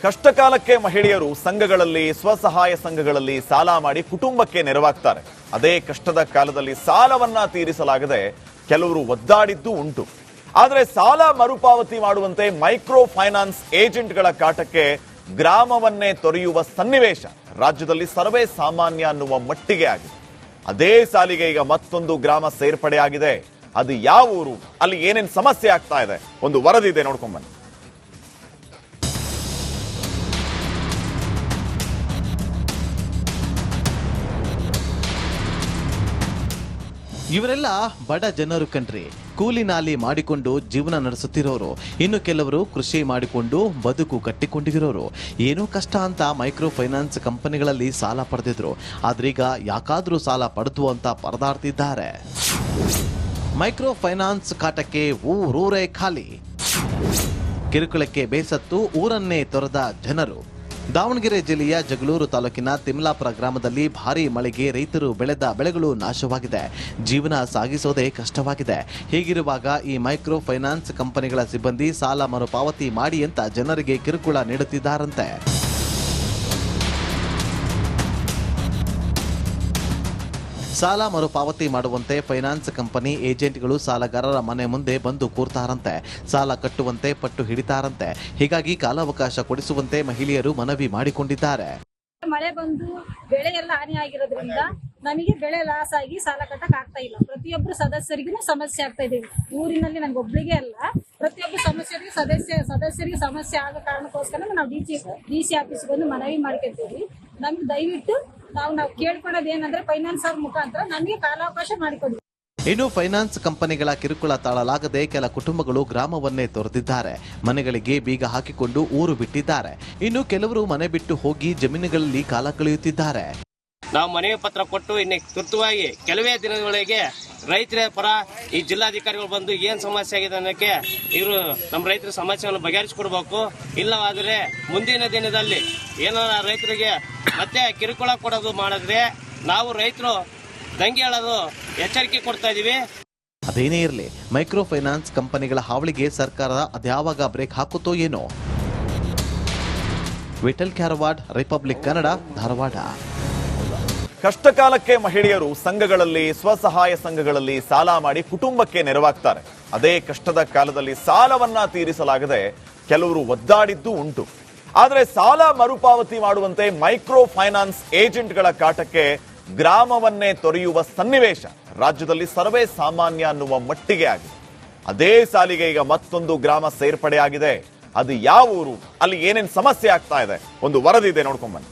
ಕಷ್ಟಕಾಲಕ್ಕೆ ಮಹಿಳೆಯರು ಸಂಘಗಳಲ್ಲಿ ಸ್ವಸಹಾಯ ಸಂಘಗಳಲ್ಲಿ ಸಾಲ ಮಾಡಿ ಕುಟುಂಬಕ್ಕೆ ನೆರವಾಗ್ತಾರೆ. ಅದೇ ಕಷ್ಟದ ಕಾಲದಲ್ಲಿ ಸಾಲವನ್ನ ತೀರಿಸಲಾಗದೆ ಕೆಲವರು ಒದ್ದಾಡಿದ್ದು ಉಂಟು. ಆದರೆ ಸಾಲ ಮರುಪಾವತಿ ಮಾಡುವಂತೆ ಮೈಕ್ರೋ ಫೈನಾನ್ಸ್ ಏಜೆಂಟ್ಗಳ ಕಾಟಕ್ಕೆ ಗ್ರಾಮವನ್ನೇ ತೊರೆಯುವ ಸನ್ನಿವೇಶ ರಾಜ್ಯದಲ್ಲಿ ಸರ್ವೇ ಸಾಮಾನ್ಯ ಅನ್ನುವ ಮಟ್ಟಿಗೆ ಆಗಿದೆ. ಅದೇ ಸಾಲಿಗೆ ಈಗ ಮತ್ತೊಂದು ಗ್ರಾಮ ಸೇರ್ಪಡೆಯಾಗಿದೆ. ಅದು ಯಾವ ಊರು, ಅಲ್ಲಿ ಏನೇನು ಸಮಸ್ಯೆ ಆಗ್ತಾ ಇದೆ, ಒಂದು ವರದಿ ಇದೆ, ನೋಡ್ಕೊಂಡ್ ಬನ್ನಿ. ಇವರೆಲ್ಲ ಬಡ ಜನರು ಕಣ್ರಿ. ಕೂಲಿ ನಾಲಿ ಮಾಡಿಕೊಂಡು ಜೀವನ ನಡೆಸುತ್ತಿರೋರು. ಇನ್ನು ಕೆಲವರು ಕೃಷಿ ಮಾಡಿಕೊಂಡು ಬದುಕು ಕಟ್ಟಿಕೊಂಡಿರೋರು. ಏನೋ ಕಷ್ಟ ಅಂತ ಮೈಕ್ರೋ ಫೈನಾನ್ಸ್ ಕಂಪನಿಗಳಲ್ಲಿ ಸಾಲ ಪಡೆದಿದ್ರು. ಆದ್ರೀಗ ಯಾಕಾದ್ರೂ ಸಾಲ ಪಡೆದು ಅಂತ ಪರದಾಡ್ತಿದ್ದಾರೆ. ಮೈಕ್ರೋ ಫೈನಾನ್ಸ್ ಕಾಟಕ್ಕೆ ಊರೂರೇ ಖಾಲಿ. ಕಿರುಕುಳಕ್ಕೆ ಬೇಸತ್ತು ಊರನ್ನೇ ತೊರೆದ ಜನರು. ದಾವಣಗೆರೆ ಜಿಲ್ಲೆಯ ಜಗಳೂರು ತಾಲೂಕಿನ ತಿಮ್ಲಾಪುರ ಗ್ರಾಮದಲ್ಲಿ ಭಾರೀ ಮಳೆಗೆ ರೈತರು ಬೆಳೆದ ಬೆಳೆಗಳು ನಾಶವಾಗಿದೆ. ಜೀವನ ಸಾಗಿಸೋದೇ ಕಷ್ಟವಾಗಿದೆ. ಹೀಗಿರುವಾಗ ಈ ಮೈಕ್ರೋ ಫೈನಾನ್ಸ್ ಕಂಪನಿಗಳ ಸಿಬ್ಬಂದಿ ಸಾಲ ಮರುಪಾವತಿ ಮಾಡಿ ಅಂತ ಜನರಿಗೆ ಕಿರುಕುಳ ನೀಡುತ್ತಿದ್ದಾರಂತೆ. ಸಾಲ ಮರುಪಾವತಿ ಮಾಡುವಂತೆ ಫೈನಾನ್ಸ್ ಕಂಪನಿ ಏಜೆಂಟ್ಗಳು ಸಾಲಗಾರರ ಮನೆ ಮುಂದೆ ಬಂದು ಕೂರ್ತಾರಂತೆ. ಸಾಲ ಕಟ್ಟುವಂತೆ ಪಟ್ಟು ಹಿಡಿತಾರಂತೆ. ಹೀಗಾಗಿ ಕಾಲಾವಕಾಶ ಕೊಡಿಸುವಂತೆ ಮಹಿಳೆಯರು ಮನವಿ ಮಾಡಿಕೊಂಡಿದ್ದಾರೆ. ಮಳೆ ಬಂದು ಬೆಳೆ ಎಲ್ಲ ಹಾನಿ ಆಗಿರೋದ್ರಿಂದ ನಮಗೆ ಬೆಳೆ ಲಾಸ್ ಆಗಿ ಸಾಲ ಕಟ್ಟಕ್ ಆಗ್ತಾ ಇಲ್ಲ. ಪ್ರತಿಯೊಬ್ಬರು ಸದಸ್ಯರಿಗೂ ಸಮಸ್ಯೆ ಆಗ್ತಾ ಇದೆ. ಊರಿನಲ್ಲಿ ನನಗೆ ಒಬ್ಳಿಗೆ ಅಲ್ಲ, ಪ್ರತಿಯೊಬ್ಬರು ಸದಸ್ಯರಿಗೆ ಸಮಸ್ಯೆ ಆಗೋ ಕಾರಣಕ್ಕೋಸ್ಕರ ನಾವು ಡಿ.ಸಿ ಆಫೀಸ್ ಬಂದು ಮನವಿ ಮಾಡ್ಕೊತೀವಿ. ನಮ್ಗೆ ದಯವಿಟ್ಟು ನಾವು ಕೇಳ್ಕೊಳ್ಳೋದು ಏನಂದ್ರೆ ಫೈನಾನ್ಸ್ ಅವ್ರ ಮುಖಾಂತರ ನಮಗೆ ಕಾಲಾವಕಾಶ ಮಾಡಿಕೊಡಿ. ಇನ್ನು ಫೈನಾನ್ಸ್ ಕಂಪನಿಗಳ ಕಿರುಕುಳ ತಾಳಲಾಗದೆ ಕೆಲ ಕುಟುಂಬಗಳು ಗ್ರಾಮವನ್ನೇ ತೊರೆದಿದ್ದಾರೆ. ಮನೆಗಳಿಗೆ ಬೀಗ ಹಾಕಿಕೊಂಡು ಊರು ಬಿಟ್ಟಿದ್ದಾರೆ. ಇನ್ನು ಕೆಲವರು ಮನೆ ಬಿಟ್ಟು ಹೋಗಿ ಜಮೀನುಗಳಲ್ಲಿ ಕಾಲ ಕಳೆಯುತ್ತಿದ್ದಾರೆ. ನಾವು ಮನವಿ ಪತ್ರ ಕೊಟ್ಟು ಇನ್ನು ತುರ್ತುವಾಗಿ ಕೆಲವೇ ದಿನದೊಳಗೆ ರೈತರ ಪರ ಈ ಜಿಲ್ಲಾಧಿಕಾರಿಗಳು ಬಂದು ಏನ್ ಸಮಸ್ಯೆ ಆಗಿದೆ ಅನ್ನೋಕ್ಕೆ ಇವರು ನಮ್ಮ ರೈತರ ಸಮಸ್ಯೆಯನ್ನು ಬಗೆಹರಿಸಿಕೊಡ್ಬೇಕು. ಇಲ್ಲವಾದರೆ ಮುಂದಿನ ದಿನದಲ್ಲಿ ಏನಾರ ರೈತರಿಗೆ ಮತ್ತೆ ಕಿರುಕುಳ ಕೊಡೋದು ಮಾಡಿದ್ರೆ ನಾವು ರೈತರು ದಂಗೆ ಹೇಳೋದು ಎಚ್ಚರಿಕೆ ಕೊಡ್ತಾ ಇದೀವಿ. ಅದೇನೇ ಇರಲಿ, ಮೈಕ್ರೋ ಫೈನಾನ್ಸ್ ಕಂಪನಿಗಳ ಹಾವಳಿಗೆ ಸರ್ಕಾರ ಅದ್ಯಾವಾಗ ಬ್ರೇಕ್ ಹಾಕುತ್ತೋ ಏನೋ. ವಿಠಲ್ ಕ್ಯಾರವಾಡ್, ರಿಪಬ್ಲಿಕ್ ಕನ್ನಡ, ಧಾರವಾಡ. ಕಷ್ಟಕಾಲಕ್ಕೆ ಮಹಿಳೆಯರು ಸಂಘಗಳಲ್ಲಿ ಸ್ವಸಹಾಯ ಸಂಘಗಳಲ್ಲಿ ಸಾಲ ಮಾಡಿ ಕುಟುಂಬಕ್ಕೆ ನೆರವಾಗ್ತಾರೆ. ಅದೇ ಕಷ್ಟದ ಕಾಲದಲ್ಲಿ ಸಾಲವನ್ನ ತೀರಿಸಲಾಗದೆ ಕೆಲವರು ಒದ್ದಾಡಿದ್ದು ಉಂಟು. ಆದರೆ ಸಾಲ ಮರುಪಾವತಿ ಮಾಡುವಂತೆ ಮೈಕ್ರೋ ಫೈನಾನ್ಸ್ ಏಜೆಂಟ್ಗಳ ಕಾಟಕ್ಕೆ ಗ್ರಾಮವನ್ನೇ ತೊರೆಯುವ ಸನ್ನಿವೇಶ ರಾಜ್ಯದಲ್ಲಿ ಸರ್ವೇ ಸಾಮಾನ್ಯ ಅನ್ನುವ ಮಟ್ಟಿಗೆ ಆಗಿದೆ. ಅದೇ ಸಾಲಿಗೆ ಈಗ ಮತ್ತೊಂದು ಗ್ರಾಮ ಸೇರ್ಪಡೆಯಾಗಿದೆ. ಅದು ಯಾವ ಊರು, ಅಲ್ಲಿ ಏನೇನು ಸಮಸ್ಯೆ ಆಗ್ತಾ ಇದೆ, ಒಂದು ವರದಿ ಇದೆ, ನೋಡ್ಕೊಂಡ್ ಬನ್ನಿ.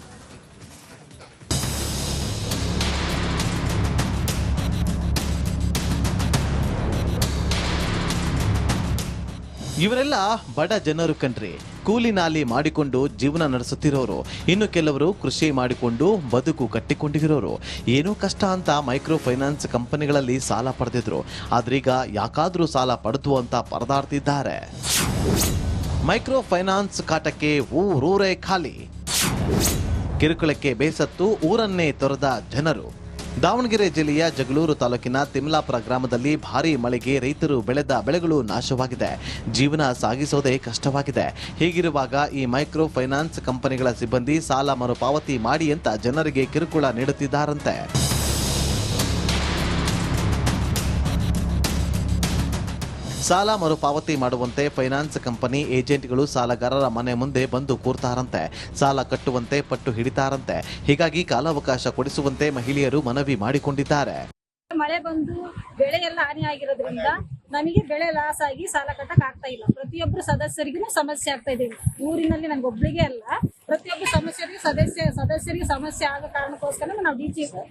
ಇವರೆಲ್ಲ ಬಡ ಜನರು ಕಣ್ರಿ. ಕೂಲಿ ನಾಲಿ ಮಾಡಿಕೊಂಡು ಜೀವನ ನಡೆಸುತ್ತಿರೋರು. ಇನ್ನು ಕೆಲವರು ಕೃಷಿ ಮಾಡಿಕೊಂಡು ಬದುಕು ಕಟ್ಟಿಕೊಂಡಿರೋರು. ಏನೋ ಕಷ್ಟ ಅಂತ ಮೈಕ್ರೋ ಫೈನಾನ್ಸ್ ಕಂಪನಿಗಳಲ್ಲಿ ಸಾಲ ಪಡೆದಿದ್ರು. ಆದ್ರೀಗ ಯಾಕಾದ್ರೂ ಸಾಲ ಪಡೆದು ಅಂತ ಪರದಾಡ್ತಿದ್ದಾರೆ. ಮೈಕ್ರೋ ಫೈನಾನ್ಸ್ ಕಾಟಕ್ಕೆ ಊರೂರೇ ಖಾಲಿ. ಕಿರುಕುಳಕ್ಕೆ ಬೇಸತ್ತು ಊರನ್ನೇ ತೊರೆದ ಜನರು. ದಾವಣಗೆರೆ ಜಿಲ್ಲೆಯ ಜಗಳೂರು ತಾಲೂಕಿನ ತಿಮ್ಲಾಪುರ ಗ್ರಾಮದಲ್ಲಿ ಭಾರೀ ಮಳೆಗೆ ರೈತರು ಬೆಳೆದ ಬೆಳೆಗಳು ನಾಶವಾಗಿದೆ. ಜೀವನ ಸಾಗಿಸೋದೇ ಕಷ್ಟವಾಗಿದೆ. ಹೀಗಿರುವಾಗ ಈ ಮೈಕ್ರೋ ಫೈನಾನ್ಸ್ ಕಂಪನಿಗಳ ಸಿಬ್ಬಂದಿ ಸಾಲ ಮರುಪಾವತಿ ಮಾಡಿ ಅಂತ ಜನರಿಗೆ ಕಿರುಕುಳ ನೀಡುತ್ತಿದ್ದಾರಂತೆ. ಸಾಲ ಮರುಪಾವತಿ ಮಾಡುವಂತೆ ಫೈನಾನ್ಸ್ ಕಂಪನಿ ಏಜೆಂಟ್ಗಳು ಸಾಲಗಾರರ ಮನೆ ಮುಂದೆ ಬಂದು ಕೂರ್ತಾರಂತೆ. ಸಾಲ ಕಟ್ಟುವಂತೆ ಪಟ್ಟು ಹಿಡಿತಾರಂತೆ. ಹೀಗಾಗಿ ಕಾಲಾವಕಾಶ ಕೊಡಿಸುವಂತೆ ಮಹಿಳೆಯರು ಮನವಿ ಮಾಡಿಕೊಂಡಿದ್ದಾರೆ. ಮಳೆ ಬಂದು ಬೆಳೆ ಎಲ್ಲ ಹಾನಿ ಆಗಿರೋದ್ರಿಂದ ನಮಗೆ ಬೆಳೆ ಲಾಸ್ ಆಗಿ ಸಾಲ ಕಟ್ಟಕ್ ಆಗ್ತಾ ಇಲ್ಲ. ಪ್ರತಿಯೊಬ್ಬರು ಸದಸ್ಯರಿಗೂ ಸಮಸ್ಯೆ ಆಗ್ತಾ ಇದೆ. ಊರಿನಲ್ಲಿ ನನಗೆ ಒಬ್ಳಿಗೆ ಅಲ್ಲ, ಪ್ರತಿಯೊಬ್ಬರು ಸದಸ್ಯರಿಗೆ ಸಮಸ್ಯೆ ಆಗೋ ಕಾರಣಕ್ಕೋಸ್ಕರ ನಾವು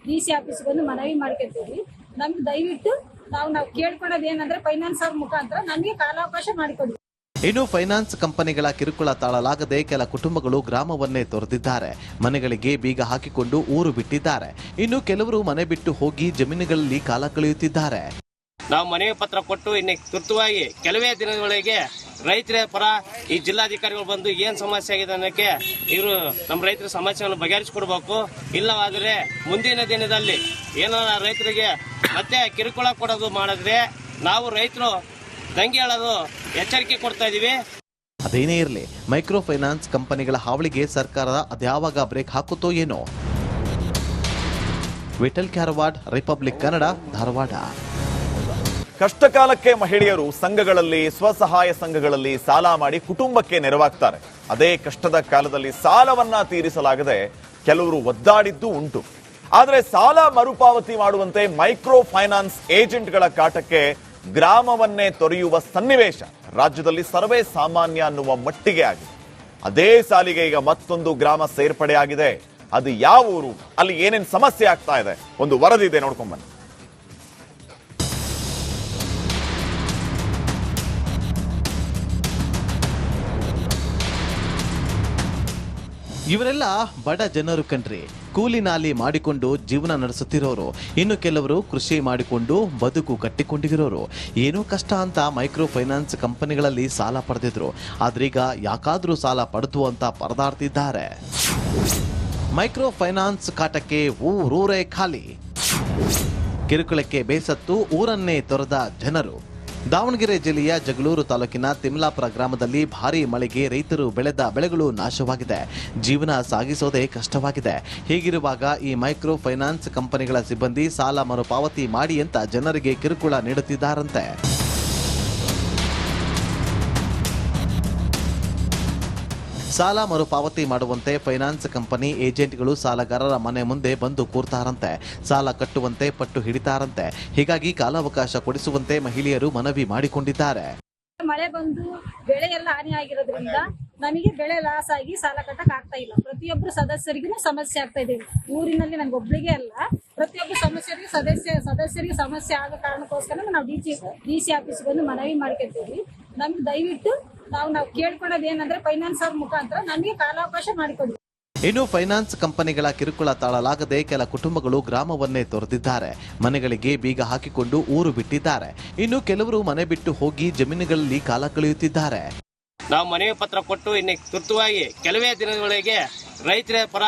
ಡಿ.ಸಿ ಆಫೀಸ್ ಬಂದು ಮನವಿ ಮಾಡ್ಕೊತೀವಿ. ನಮ್ಗೆ ದಯವಿಟ್ಟು ನಾವು ಕೇಳ್ಕೊಳ್ಳೋದು ಏನಂದ್ರೆ ಫೈನಾನ್ಸ್ ಅವ್ರ ಮುಖಾಂತರ ನಮಗೆ ಕಾಲಾವಕಾಶ ಮಾಡಿಕೊಡಿ. ಇನ್ನು ಫೈನಾನ್ಸ್ ಕಂಪನಿಗಳ ಕಿರುಕುಳ ತಾಳಲಾಗದೆ ಕೆಲ ಕುಟುಂಬಗಳು ಗ್ರಾಮವನ್ನೇ ತೊರೆದಿದ್ದಾರೆ. ಮನೆಗಳಿಗೆ ಬೀಗ ಹಾಕಿಕೊಂಡು ಊರು ಬಿಟ್ಟಿದ್ದಾರೆ. ಇನ್ನು ಕೆಲವರು ಮನೆ ಬಿಟ್ಟು ಹೋಗಿ ಜಮೀನುಗಳಲ್ಲಿ ಕಾಲ ಕಳೆಯುತ್ತಿದ್ದಾರೆ. ನಾವು ಮನವಿ ಪತ್ರ ಕೊಟ್ಟು ಇನ್ನು ತುರ್ತುವಾಗಿ ಕೆಲವೇ ದಿನದೊಳಗೆ ರೈತರ ಪರ ಈ ಜಿಲ್ಲಾಧಿಕಾರಿಗಳು ಬಂದು ಏನ್ ಸಮಸ್ಯೆ ಆಗಿದೆ ಅನ್ನೋಕ್ಕೆ ಇವರು ನಮ್ಮ ರೈತರ ಸಮಸ್ಯೆಯನ್ನು ಬಗೆಹರಿಸಿಕೊಡ್ಬೇಕು. ಇಲ್ಲವಾದರೆ ಮುಂದಿನ ದಿನದಲ್ಲಿ ಏನಾರ ರೈತರಿಗೆ ಮತ್ತೆ ಕಿರುಕುಳ ಕೊಡೋದು ಮಾಡಿದ್ರೆ ನಾವು ರೈತರು ದಂಗೆ ಹೇಳೋದು ಎಚ್ಚರಿಕೆ ಕೊಡ್ತಾ ಇದೀವಿ. ಅದೇನೇ ಇರಲಿ, ಮೈಕ್ರೋ ಫೈನಾನ್ಸ್ ಕಂಪನಿಗಳ ಹಾವಳಿಗೆ ಸರ್ಕಾರ ಅದ್ಯಾವಾಗ ಬ್ರೇಕ್ ಹಾಕುತ್ತೋ ಏನೋ. ವಿಠಲ್ ಕ್ಯಾರವಾಡ್, ರಿಪಬ್ಲಿಕ್ ಕನ್ನಡ, ಧಾರವಾಡ. ಕಷ್ಟಕಾಲಕ್ಕೆ ಮಹಿಳೆಯರು ಸಂಘಗಳಲ್ಲಿ, ಸ್ವಸಹಾಯ ಸಂಘಗಳಲ್ಲಿ ಸಾಲ ಮಾಡಿ ಕುಟುಂಬಕ್ಕೆ ನೆರವಾಗ್ತಾರೆ. ಅದೇ ಕಷ್ಟದ ಕಾಲದಲ್ಲಿ ಸಾಲವನ್ನ ತೀರಿಸಲಾಗದೆ ಕೆಲವರು ಒದ್ದಾಡಿದ್ದು ಉಂಟು. ಆದರೆ ಸಾಲ ಮರುಪಾವತಿ ಮಾಡುವಂತೆ ಮೈಕ್ರೋ ಫೈನಾನ್ಸ್ ಏಜೆಂಟ್ಗಳ ಕಾಟಕ್ಕೆ ಗ್ರಾಮವನ್ನೇ ತೊರೆಯುವ ಸನ್ನಿವೇಶ ರಾಜ್ಯದಲ್ಲಿ ಸರ್ವೇ ಸಾಮಾನ್ಯ ಅನ್ನುವ ಮಟ್ಟಿಗೆ ಆಗಿದೆ. ಅದೇ ಸಾಲಿಗೆ ಈಗ ಮತ್ತೊಂದು ಗ್ರಾಮ ಸೇರ್ಪಡೆಯಾಗಿದೆ. ಅದು ಯಾವ ಊರು, ಅಲ್ಲಿ ಏನೇನು ಸಮಸ್ಯೆ ಆಗ್ತಾ ಇದೆ, ಒಂದು ವರದಿ ಇದೆ, ನೋಡ್ಕೊಂಡ್ಬನ್ನಿ. ಇವರೆಲ್ಲ ಬಡ ಜನರು ಕಣ್ರಿ. ಕೂಲಿ ನಾಲಿ ಮಾಡಿಕೊಂಡು ಜೀವನ ನಡೆಸುತ್ತಿರೋರು. ಇನ್ನು ಕೆಲವರು ಕೃಷಿ ಮಾಡಿಕೊಂಡು ಬದುಕು ಕಟ್ಟಿಕೊಂಡಿರೋರು. ಏನೋ ಕಷ್ಟ ಅಂತ ಮೈಕ್ರೋ ಫೈನಾನ್ಸ್ ಕಂಪನಿಗಳಲ್ಲಿ ಸಾಲ ಪಡೆದಿದ್ರು. ಆದ್ರೀಗ ಯಾಕಾದ್ರೂ ಸಾಲ ಪಡೆದು ಅಂತ ಪರದಾಡ್ತಿದ್ದಾರೆ. ಮೈಕ್ರೋ ಫೈನಾನ್ಸ್ ಕಾಟಕ್ಕೆ ಊರೂರೇ ಖಾಲಿ. ಕಿರುಕುಳಕ್ಕೆ ಬೇಸತ್ತು ಊರನ್ನೇ ತೊರೆದ ಜನರು. ದಾವಣಗೆರೆ ಜಿಲ್ಲೆಯ ಜಗಳೂರು ತಾಲೂಕಿನ ತಿಮ್ಲಾಪುರ ಗ್ರಾಮದಲ್ಲಿ ಭಾರೀ ಮಳೆಗೆ ರೈತರು ಬೆಳೆದ ಬೆಳೆಗಳು ನಾಶವಾಗಿದೆ. ಜೀವನ ಸಾಗಿಸೋದೇ ಕಷ್ಟವಾಗಿದೆ. ಹೀಗಿರುವಾಗ ಈ ಮೈಕ್ರೋ ಫೈನಾನ್ಸ್ ಕಂಪನಿಗಳ ಸಿಬ್ಬಂದಿ ಸಾಲ ಮರುಪಾವತಿ ಮಾಡಿ ಅಂತ ಜನರಿಗೆ ಕಿರುಕುಳ ನೀಡುತ್ತಿದ್ದಾರಂತೆ. ಸಾಲ ಮರುಪಾವತಿ ಮಾಡುವಂತೆ ಫೈನಾನ್ಸ್ ಕಂಪನಿ ಏಜೆಂಟ್ಗಳು ಸಾಲಗಾರರ ಮನೆ ಮುಂದೆ ಬಂದು ಕೂರ್ತಾರಂತೆ. ಸಾಲ ಕಟ್ಟುವಂತೆ ಪಟ್ಟು ಹಿಡಿತಾರಂತೆ. ಹೀಗಾಗಿ ಕಾಲಾವಕಾಶ ಕೊಡಿಸುವಂತೆ ಮಹಿಳೆಯರು ಮನವಿ ಮಾಡಿಕೊಂಡಿದ್ದಾರೆ. ಮಳೆ ಬಂದು ಬೆಳೆ ಎಲ್ಲ ಹಾನಿ ಆಗಿರೋದ್ರಿಂದ ನಮಗೆ ಬೆಳೆ ಲಾಸ್ ಆಗಿ ಸಾಲ ಕಟ್ಟಕ್ ಆಗ್ತಾ ಇಲ್ಲ. ಪ್ರತಿಯೊಬ್ಬರು ಸದಸ್ಯರಿಗೂ ಸಮಸ್ಯೆ ಆಗ್ತಾ ಇದೆ. ಊರಿನಲ್ಲಿ ನನ್ಗೆ ಒಬ್ಳಿಗೆ ಅಲ್ಲ, ಪ್ರತಿಯೊಬ್ಬರು ಸದಸ್ಯರಿಗೆ ಸಮಸ್ಯೆ ಆಗೋ ಕಾರಣಕ್ಕೋಸ್ಕರ ನಾವು ಡಿ.ಸಿ ಆಫೀಸ್ ಬಂದು ಮನವಿ ಮಾಡ್ಕೊತೀವಿ. ನಮ್ಗೆ ದಯವಿಟ್ಟು ನಾವು ಕೇಳ್ಕೊಳ್ಳೋದು ಏನಂದ್ರೆ ಫೈನಾನ್ಸ್ ಅವ್ರ ಮುಖಾಂತರ ನಮಗೆ ಕಾಲಾವಕಾಶ ಮಾಡಿಕೊಡಿ. ಇನ್ನು ಫೈನಾನ್ಸ್ ಕಂಪನಿಗಳ ಕಿರುಕುಳ ತಾಳಲಾಗದೆ ಕೆಲ ಕುಟುಂಬಗಳು ಗ್ರಾಮವನ್ನೇ ತೊರೆದಿದ್ದಾರೆ. ಮನೆಗಳಿಗೆ ಬೀಗ ಹಾಕಿಕೊಂಡು ಊರು ಬಿಟ್ಟಿದ್ದಾರೆ. ಇನ್ನು ಕೆಲವರು ಮನೆ ಬಿಟ್ಟು ಹೋಗಿ ಜಮೀನುಗಳಲ್ಲಿ ಕಾಲ ಕಳೆಯುತ್ತಿದ್ದಾರೆ. ನಾವು ಮನವಿ ಪತ್ರ ಕೊಟ್ಟು ಇನ್ನು ತುರ್ತುವಾಗಿ ಕೆಲವೇ ದಿನದೊಳಗೆ ರೈತರ ಪರ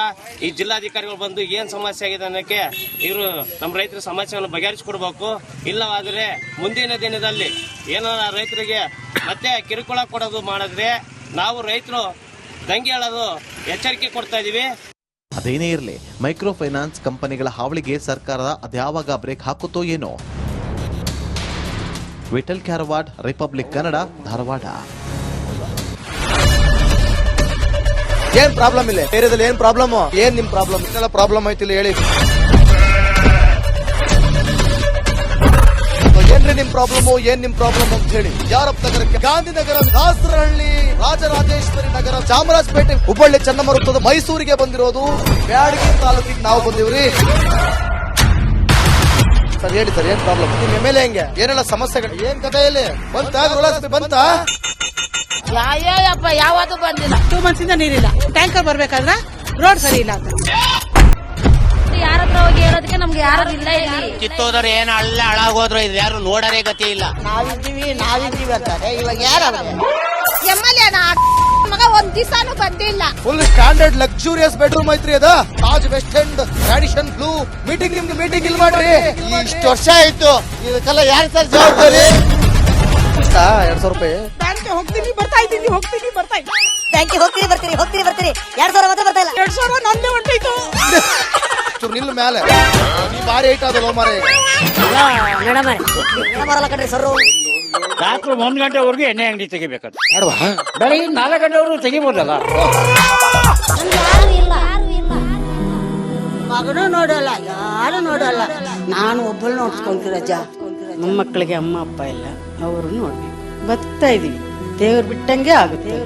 ಈ ಜಿಲ್ಲಾಧಿಕಾರಿಗಳು ಬಂದು ಏನ್ ಸಮಸ್ಯೆ ಆಗಿದೆ ಅನ್ನೋಕ್ಕೆ ಇವರು ನಮ್ಮ ರೈತರ ಸಮಸ್ಯೆಯನ್ನು ಬಗೆಹರಿಸಿಕೊಡ್ಬೇಕು. ಇಲ್ಲವಾದರೆ ಮುಂದಿನ ದಿನದಲ್ಲಿ ಏನಾರ ರೈತರಿಗೆ ಮತ್ತೆ ಕಿರುಕುಳ ಕೊಡೋದು ಮಾಡಿದ್ರೆ ನಾವು ರೈತರು ದಂಗೆ ಹೇಳೋದು ಎಚ್ಚರಿಕೆ ಕೊಡ್ತಾ ಇದೀವಿ. ಅದೇನೇ ಇರಲಿ, ಮೈಕ್ರೋ ಫೈನಾನ್ಸ್ ಕಂಪನಿಗಳ ಹಾವಳಿಗೆ ಸರ್ಕಾರ ಅದ್ಯಾವಾಗ ಬ್ರೇಕ್ ಹಾಕುತ್ತೋ ಏನೋ. ವಿಠಲ್ ಕ್ಯಾರವಾಡ್, ರಿಪಬ್ಲಿಕ್ ಕನ್ನಡ, ಧಾರವಾಡ. ಏನ್ ಪ್ರಾಬ್ಲಮ್ ಇಲ್ಲ ಏರಿಯಾದಲ್ಲಿ? ಏನ್ ಪ್ರಾಬ್ಲಮ್? ಏನ್ ನಿಮ್ ಪ್ರಾಬ್ಲಮ್? ಇದೆಲ್ಲ ಪ್ರಾಬ್ಲಮ್ ಐತಿಲ್ಲ ಹೇಳಿ. ಏನ್ರಿ ನಿಮ್ ಪ್ರಾಬ್ಲಮ್? ಏನ್ ನಿಮ್ ಪ್ರಾಬ್ಲಮ್ ಅಂತ ಹೇಳಿ. ಯಾರಪ್ಪ ನಗರಕ್ಕೆ? ಗಾಂಧಿನಗರ, ದಾಸರಹಳ್ಳಿ, ರಾಜರಾಜೇಶ್ವರಿ ನಗರ, ಚಾಮರಾಜಪೇಟೆ, ಹುಬ್ಬಳ್ಳಿ, ಚೆನ್ನಮ್ಮ ವೃತ್ತದ ಮೈಸೂರಿಗೆ ಬಂದಿರೋದು. ಬ್ಯಾಡಗಿ ತಾಲೂಕಿಗೆ ನಾವು ಬಂದಿವ್ರಿ. ಸರ್ ಹೇಳಿ ಸರ್, ಏನ್ ಪ್ರಾಬ್ಲಮ್? ನಿಮ್ ಎಮ್ಎಲ್ಎ ಹೆಂಗೆ? ಏನೆಲ್ಲ ಸಮಸ್ಯೆಗಳು? ಏನ್ ಕಥೆ ಇಲ್ಲಿ ಬಂತ? ಯಾಯಪ್ಪ ಯಾವತ್ತೂ ಬಂದಿಲ್ಲ. 2 months ಇಂದ ನೀರಿಲ್ಲ. ಟ್ಯಾಂಕರ್ ಬರ್ಬೇಕಾದ್ರೆ ರೋಡ್ ಸರಿ ಇಲ್ಲ ಅಂತ ಯಾರ ಹತ್ರ ಹೋಗಿ ಹೇಳೋದಕ್ಕೆ ನಮ್ಗೆ ಯಾರು ಇಲ್ಲ. ಕಿತ್ತೋದ್ರೆ ಏನ್ ಅಲ್ಲ ಹಾಳಾಗೋದ್ರು ಇದು ಯಾರು ನೋಡರೇ ಗತಿ ಇಲ್ಲ. ನಾವಿದ್ದೀವಿ ಅಂತಾರೆ. ಇವಾಗ ಯಾರು ಎಮ್ಎಲ್ಎ ಮಗ ಒಂದ್ ದಿವಸನೂ ಬಂದಿಲ್ಲ. ಫುಲ್ ಸ್ಟ್ಯಾಂಡರ್ಡ್ ಲಕ್ಸುರಿಯಸ್ ಬೆಡ್ರೂಮ್ ಐತ್ರಿ ಅದ. Taj west end tradition blue. ನಿಮ್ಗೆ ಮೀಟಿಂಗ್ ಇಲ್ಲಿ ಮಾಡ್ರಿ. ಇಷ್ಟು ವರ್ಷ ಆಯ್ತು. ಇದಕ್ಕೆಲ್ಲ ಯಾರು ಸರ್ ಜವಾಬ್ದಾರಿ? 200 ರೂಪಾಯಿ ಬ್ಯಾಂಕ್ ಹೋಗ್ತೀನಿ ಬರ್ತಾ ಇದ್ದೀನಿ. ಬ್ಯಾಂಕಿಗೆ ಹೋಗ್ತೀರಿ ಬರ್ತೀರಿ 2000 ಮಾತ್ರ ಬರ್ತಾ ಇಲ್ಲ. 2000 ನಂದೇ ಹೊಂಟೈತು. ನಿಲ್ಲ ಮೇಲೆ ಬಾರಿ ಐಟ್ ಅದಲ್ಲ ಮಾರೇ. ಬರಲ್ಲ ಕಣ್ರಿ ಸರ್. ರಾತ್ರಿ 1 ಗಂಟೆವರೆಗೂ ಎಣ್ಣೆ ಅಂಗಡಿ ತೆಗಿಬೇಕಂತ. ಬೆಳಗ್ಗೆ 4 ಗಂಟೆವರೆಗೂ ತೆಗಿಬೋದಲ್ಲ. ಮಗನೂ ನೋಡಲ್ಲ, ಯಾರು ನೋಡಲ್ಲ. ನಾನು ಒಬ್ಬಳು ನೋಡ್ಸ್ಕೊಂತೀರಜ್ಜ. ಮೊಮ್ಮಕ್ಕಳಿಗೆ ಅಮ್ಮ ಅಪ್ಪ ಇಲ್ಲ, ಅವರು ನೋಡ್ಬೇಕು. ಬದುಕ್ತಾ ಇದೀವಿ. ದೇವ್ರು ಬಿಟ್ಟಂಗೆ ಆಗುತ್ತೆ.